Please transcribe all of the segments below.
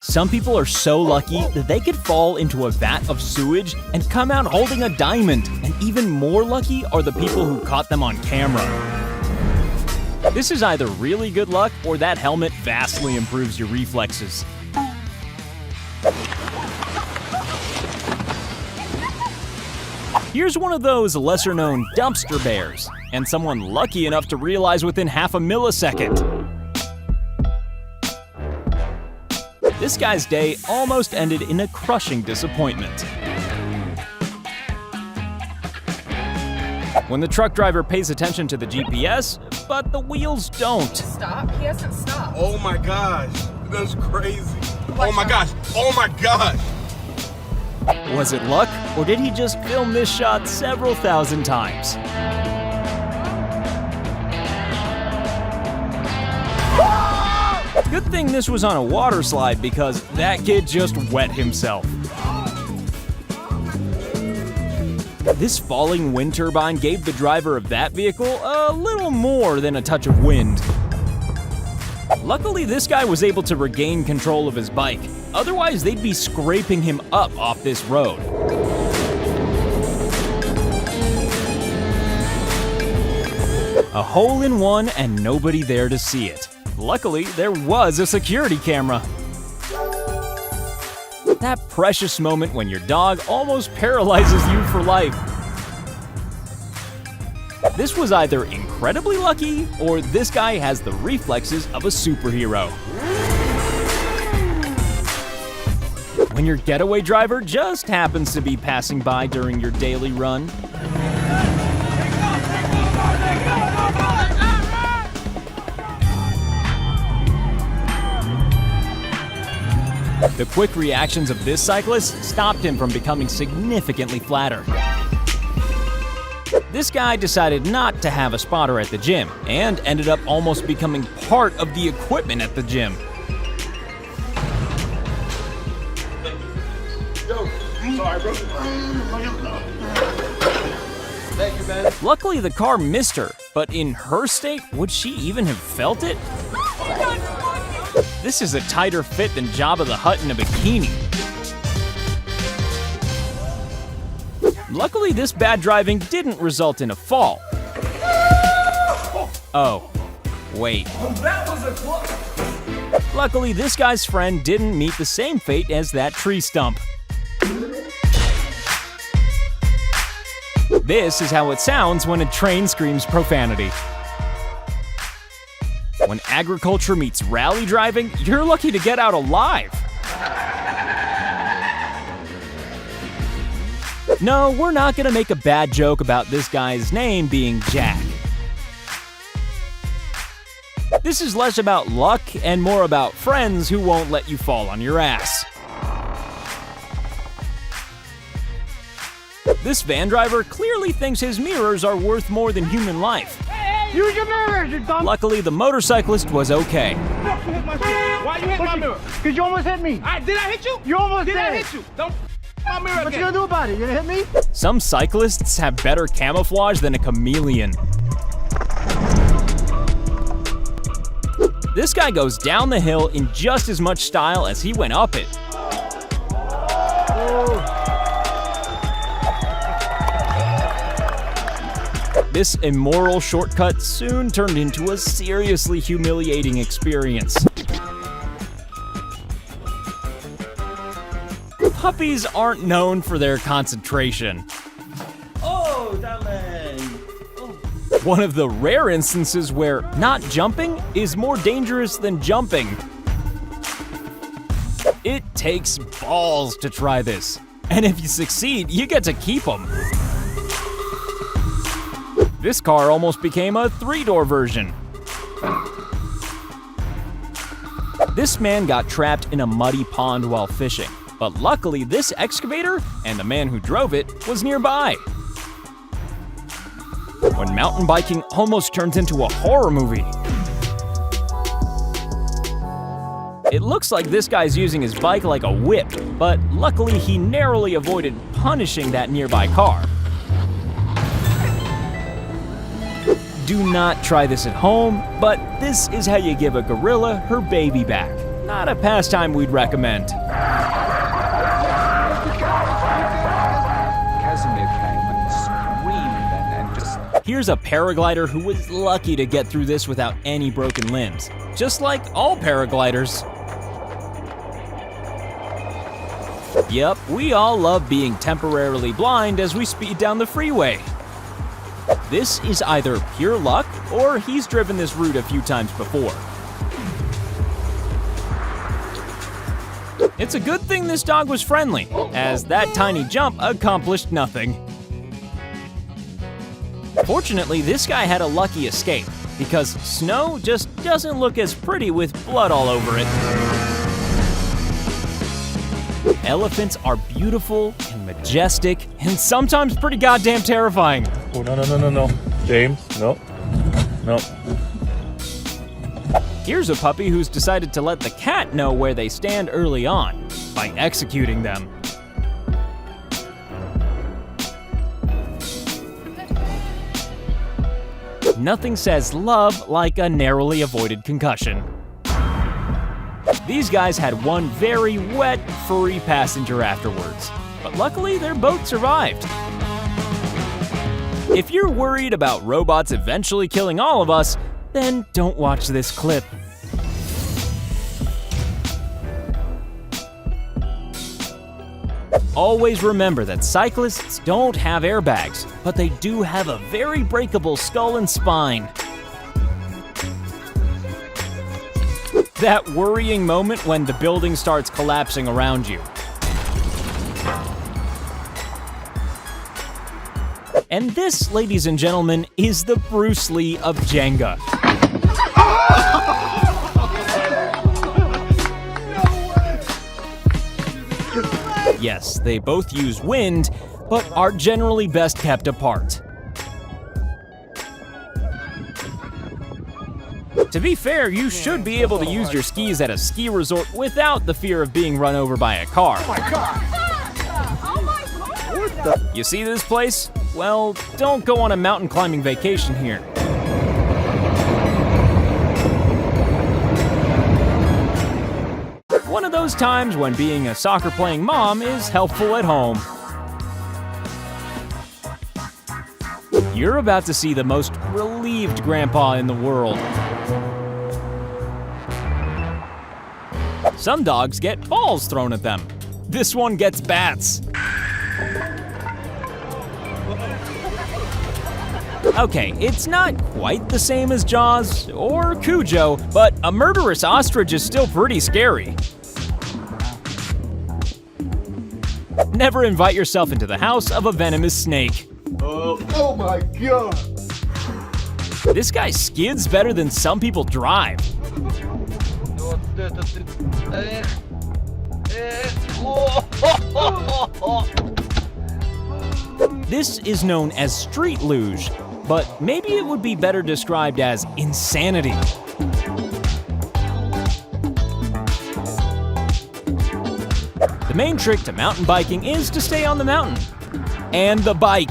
Some people are so lucky that they could fall into a vat of sewage and come out holding a diamond, and even more lucky are the people who caught them on camera. This is either really good luck or that helmet vastly improves your reflexes. Here's one of those lesser-known dumpster bears, and someone lucky enough to realize within half a millisecond. This guy's day almost ended in a crushing disappointment. When the truck driver pays attention to the GPS, but the wheels don't. Stop? He hasn't stopped. Oh my gosh, that's crazy. Oh my gosh, oh my gosh. Was it luck, or did he just film this shot several thousand times? Good thing this was on a water slide because that kid just wet himself. This falling wind turbine gave the driver of that vehicle a little more than a touch of wind. Luckily, this guy was able to regain control of his bike. Otherwise, they'd be scraping him up off this road. A hole-in-one and nobody there to see it. Luckily, there was a security camera. That precious moment when your dog almost paralyzes you for life. This was either incredibly lucky, or this guy has the reflexes of a superhero. When your getaway driver just happens to be passing by during your daily run. The quick reactions of this cyclist stopped him from becoming significantly flatter. This guy decided not to have a spotter at the gym and ended up almost becoming part of the equipment at the gym. Yo, sorry, bro. Thank you, man. Luckily, the car missed her, but in her state, would she even have felt it? This is a tighter fit than Jabba the Hutt in a bikini. Luckily, this bad driving didn't result in a fall. Oh, wait. Luckily, this guy's friend didn't meet the same fate as that tree stump. This is how it sounds when a train screams profanity. When agriculture meets rally driving, you're lucky to get out alive. No, we're not gonna make a bad joke about this guy's name being Jack. This is less about luck and more about friends who won't let you fall on your ass. This van driver clearly thinks his mirrors are worth more than human life. Use your mirrors, you dumb. Luckily, the motorcyclist was okay. Why you hit my mirror? Because you almost hit me. Did I hit you? You almost Did did. I hit you? Don't my mirror What you again. gonna do about it? You gonna hit me? Some cyclists have better camouflage than a chameleon. This guy goes down the hill in just as much style as he went up it. This immoral shortcut soon turned into a seriously humiliating experience. Puppies aren't known for their concentration. Oh, darling. One of the rare instances where not jumping is more dangerous than jumping. It takes balls to try this, and if you succeed, you get to keep them. This car almost became a 3-door version. This man got trapped in a muddy pond while fishing, but luckily this excavator and the man who drove it was nearby. When mountain biking almost turns into a horror movie. It looks like this guy's using his bike like a whip, but luckily he narrowly avoided punishing that nearby car. Do not try this at home, but this is how you give a gorilla her baby back. not a pastime we'd recommend. Casimir came and screamed and just... Here's a paraglider who was lucky to get through this without any broken limbs, just like all paragliders. Yep, we all love being temporarily blind as we speed down the freeway. This is either pure luck or he's driven this route a few times before. It's a good thing this dog was friendly, as that tiny jump accomplished nothing. Fortunately, this guy had a lucky escape, because snow just doesn't look as pretty with blood all over it. Elephants are beautiful and majestic, and sometimes pretty goddamn terrifying. Oh, no. James, no. Here's a puppy who's decided to let the cat know where they stand early on, by executing them. Nothing says love like a narrowly avoided concussion. These guys had one very wet, furry passenger afterwards, but luckily their boat survived. If you're worried about robots eventually killing all of us, then don't watch this clip. Always remember that cyclists don't have airbags, but they do have a very breakable skull and spine. That worrying moment when the building starts collapsing around you. And this, ladies and gentlemen, is the Bruce Lee of Jenga. Yes, they both use wind, but are generally best kept apart. To be fair, you should be able to use your skis at a ski resort without the fear of being run over by a car. Oh my God. You see this place? Well, don't go on a mountain climbing vacation here. One of those times when being a soccer-playing mom is helpful at home. You're about to see the most relieved grandpa in the world. Some dogs get balls thrown at them. This one gets bats. Okay, it's not quite the same as Jaws or Cujo, but a murderous ostrich is still pretty scary. Never invite yourself into the house of a venomous snake. Oh my God. This guy skids better than some people drive. This is known as street luge, but maybe it would be better described as insanity. The main trick to mountain biking is to stay on the mountain. And the bike.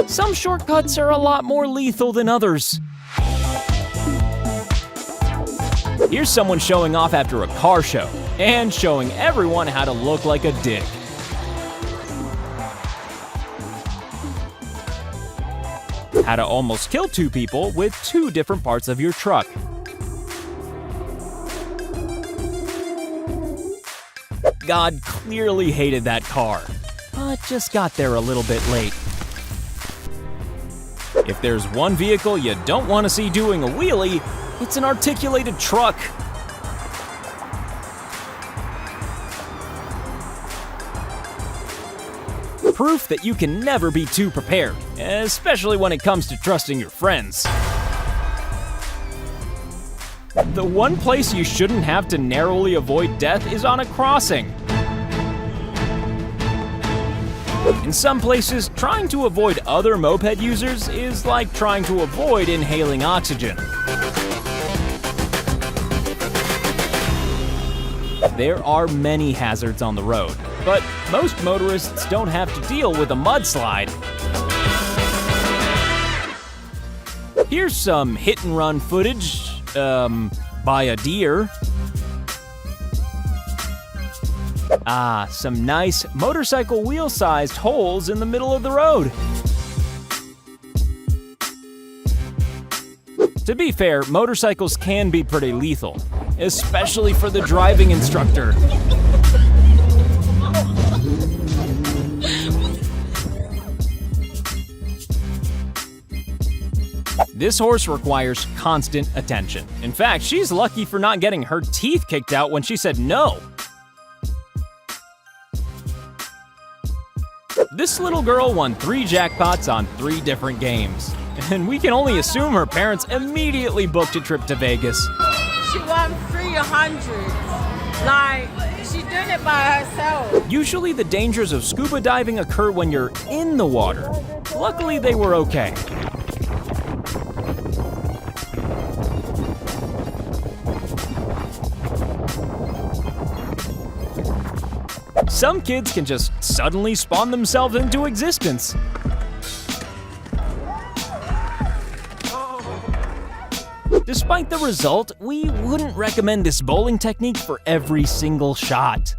Some shortcuts are a lot more lethal than others. Here's someone showing off after a car show, and showing everyone how to look like a dick. How to almost kill two people with two different parts of your truck. God clearly hated that car, but just got there a little bit late. If there's one vehicle you don't want to see doing a wheelie, it's an articulated truck. Proof that you can never be too prepared, especially when it comes to trusting your friends. The one place you shouldn't have to narrowly avoid death is on a crossing. In some places, trying to avoid other moped users is like trying to avoid inhaling oxygen. There are many hazards on the road, but most motorists don't have to deal with a mudslide. Here's some hit and run footage by a deer. Ah, some nice motorcycle wheel-sized holes in the middle of the road. To be fair, motorcycles can be pretty lethal, especially for the driving instructor. This horse requires constant attention. In fact, she's lucky for not getting her teeth kicked out when she said no. This little girl won 3 jackpots on 3 different games. And we can only assume her parents immediately booked a trip to Vegas. She won 300. Like, she's doing it by herself. Usually the dangers of scuba diving occur when you're in the water. Luckily, they were okay. Some kids can just suddenly spawn themselves into existence. Despite the result, we wouldn't recommend this bowling technique for every single shot.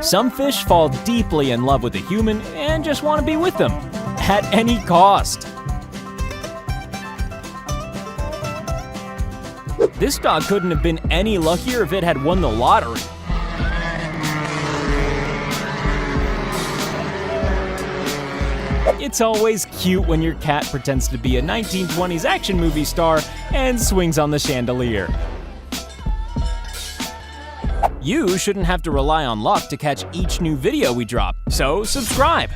Some fish fall deeply in love with a human and just want to be with them, at any cost. This dog couldn't have been any luckier if it had won the lottery. It's always cute when your cat pretends to be a 1920s action movie star and swings on the chandelier. You shouldn't have to rely on luck to catch each new video we drop, so subscribe.